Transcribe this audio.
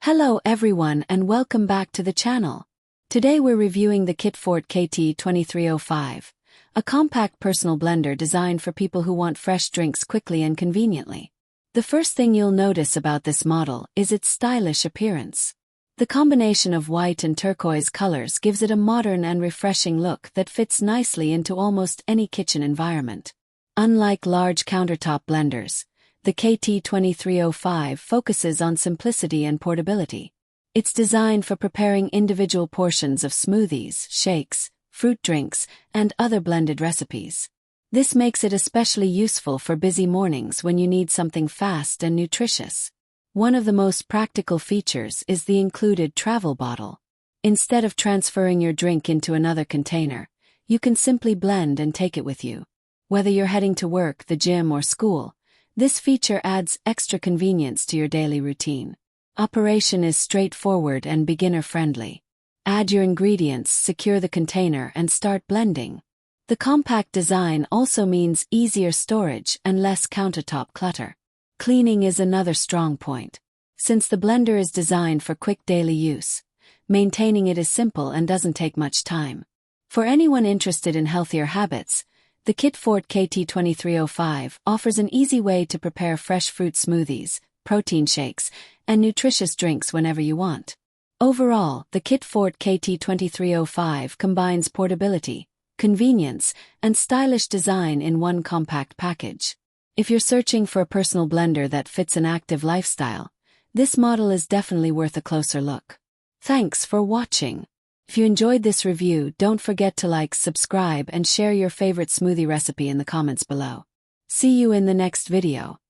Hello everyone and welcome back to the channel. Today we're reviewing the Kitfort KT-2305, a compact personal blender designed for people who want fresh drinks quickly and conveniently. The first thing you'll notice about this model is its stylish appearance. The combination of white and turquoise colors gives it a modern and refreshing look that fits nicely into almost any kitchen environment. Unlike large countertop blenders, the KT-2305 focuses on simplicity and portability. It's designed for preparing individual portions of smoothies, shakes, fruit drinks, and other blended recipes. This makes it especially useful for busy mornings when you need something fast and nutritious. One of the most practical features is the included travel bottle. Instead of transferring your drink into another container, you can simply blend and take it with you. Whether you're heading to work, the gym, or school, this feature adds extra convenience to your daily routine. Operation is straightforward and beginner-friendly. Add your ingredients, secure the container, and start blending. The compact design also means easier storage and less countertop clutter. Cleaning is another strong point. Since the blender is designed for quick daily use, maintaining it is simple and doesn't take much time. For anyone interested in healthier habits, the Kitfort KT-2305 offers an easy way to prepare fresh fruit smoothies, protein shakes, and nutritious drinks whenever you want. Overall, the Kitfort KT-2305 combines portability, convenience, and stylish design in one compact package. If you're searching for a personal blender that fits an active lifestyle, this model is definitely worth a closer look. Thanks for watching. If you enjoyed this review, don't forget to like, subscribe, and share your favorite smoothie recipe in the comments below. See you in the next video.